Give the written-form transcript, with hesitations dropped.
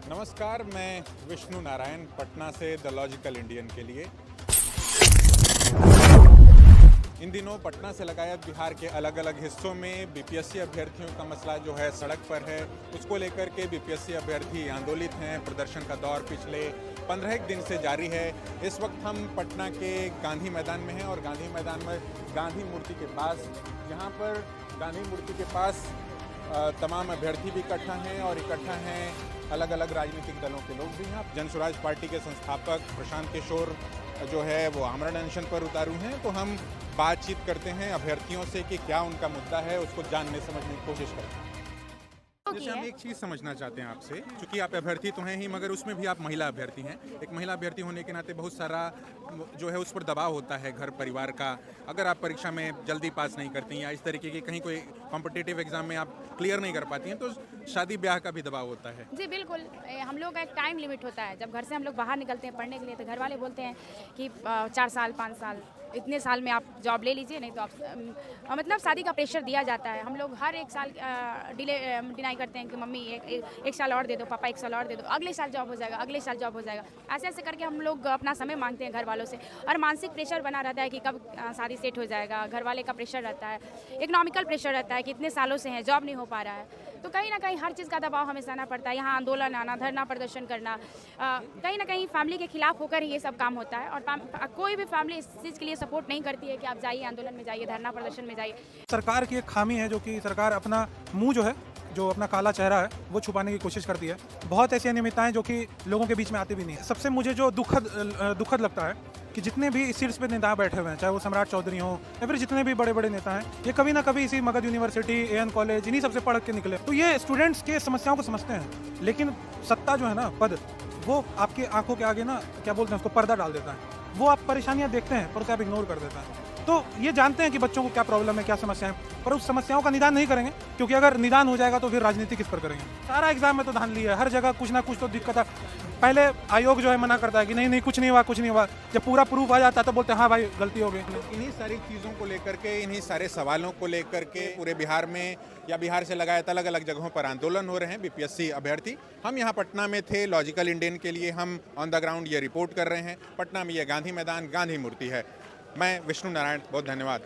नमस्कार, मैं विष्णु नारायण पटना से द लॉजिकल इंडियन के लिए। इन दिनों पटना से लगातार बिहार के अलग अलग हिस्सों में बीपीएससी अभ्यर्थियों का मसला जो है सड़क पर है, उसको लेकर के बीपीएससी अभ्यर्थी आंदोलित हैं। प्रदर्शन का दौर पिछले 15 दिन से जारी है। इस वक्त हम पटना के गांधी मैदान में हैं और गांधी मैदान में गांधी मूर्ति के पास, यहाँ पर गांधी मूर्ति के पास तमाम अभ्यर्थी भी इकट्ठा हैं और इकट्ठा हैं अलग अलग राजनीतिक दलों के लोग भी हैं। जन स्वराज पार्टी के संस्थापक प्रशांत किशोर जो है वो आमरण अनशन पर उतारू हैं, तो हम बातचीत करते हैं अभ्यर्थियों से कि क्या उनका मुद्दा है, उसको जानने समझने की कोशिश करते हैं। जैसे हम एक चीज़ समझना चाहते हैं आपसे, क्योंकि आप अभ्यर्थी तो हैं ही, मगर उसमें भी आप महिला अभ्यर्थी हैं। एक महिला अभ्यर्थी होने के नाते बहुत सारा जो है उस पर दबाव होता है घर परिवार का। अगर आप परीक्षा में जल्दी पास नहीं करती या इस तरीके की कहीं कोई कॉम्पिटिटिव एग्जाम में आप क्लियर नहीं कर पाती हैं, तो शादी ब्याह का भी दबाव होता है। जी बिल्कुल, हम लोग का एक टाइम लिमिट होता है। जब घर से हम लोग बाहर निकलते हैं पढ़ने के लिए, तो घर वाले बोलते हैं कि 4 साल 5 साल इतने साल में आप जॉब ले लीजिए, नहीं तो आप मतलब शादी का प्रेशर दिया जाता है। हम लोग हर एक साल डिनाई करते हैं कि मम्मी एक साल और दे दो, पापा 1 साल और दे दो, अगले साल जॉब हो जाएगा, अगले साल जॉब हो जाएगा। ऐसे ऐसे करके हम लोग अपना समय मांगते हैं घर वालों से, और मानसिक प्रेशर बना रहता है कि कब शादी सेट हो जाएगा। घर वाले का प्रेशर रहता है, इकोनॉमिकल प्रेशर रहता है कि इतने सालों से हैं, जॉब नहीं हो पा रहा है। तो कहीं ना कहीं हर चीज़ का दबाव हमें सहना पड़ता है। यहाँ आंदोलन आना, धरना प्रदर्शन करना, कहीं ना कहीं फैमिली के खिलाफ होकर ही ये सब काम होता है। और कोई भी फैमिली इस चीज़ के लिए सपोर्ट नहीं करती है कि आप जाइए, आंदोलन में जाइए, धरना प्रदर्शन में जाइए। सरकार की एक खामी है, जो कि सरकार अपना मुंह जो है, जो अपना काला चेहरा है, वो छुपाने की कोशिश करती है। बहुत ऐसी अनियमितताएं जो कि लोगों के बीच में आती भी नहीं है। सबसे मुझे जो दुखद लगता है कि जितने भी इस शीर्ष पे नेता बैठे हुए हैं, चाहे वो सम्राट चौधरी हों या फिर जितने भी बड़े बड़े नेता हैं, ये कभी ना कभी इसी मगध यूनिवर्सिटी, एएन कॉलेज, इन्हीं सबसे पढ़ के निकले। तो ये स्टूडेंट्स के समस्याओं को समझते हैं, लेकिन सत्ता जो है ना, पद, वो आपकी आंखों के आगे ना, क्या बोलते हैं उसको, पर्दा डाल देता है। वो आप परेशानियां देखते हैं पर उसे आप इग्नोर कर देते हैं। तो ये जानते हैं कि बच्चों को क्या प्रॉब्लम है, क्या समस्या है, पर उस समस्याओं का निदान नहीं करेंगे, क्योंकि अगर निदान हो जाएगा तो फिर राजनीति किस पर करेंगे। सारा एग्जाम में तो धांधली है, हर जगह कुछ ना कुछ तो दिक्कत है। पहले आयोग जो है मना करता है कि नहीं कुछ नहीं हुआ, कुछ नहीं हुआ। जब पूरा प्रूफ आ जाता है तो बोलते हैं हाँ भाई गलती हो गई। इन्हीं सारी चीज़ों को लेकर के, इन्हीं सारे सवालों को लेकर के पूरे बिहार में या बिहार से लगातार अलग अलग जगहों पर आंदोलन हो रहे हैं बीपीएससी अभ्यर्थी। हम यहाँ पटना में थे लॉजिकल इंडियन के लिए, हम ऑन द ग्राउंड ये रिपोर्ट कर रहे हैं। पटना में ये गांधी मैदान, गांधी मूर्ति है। मैं विष्णु नारायण, बहुत धन्यवाद।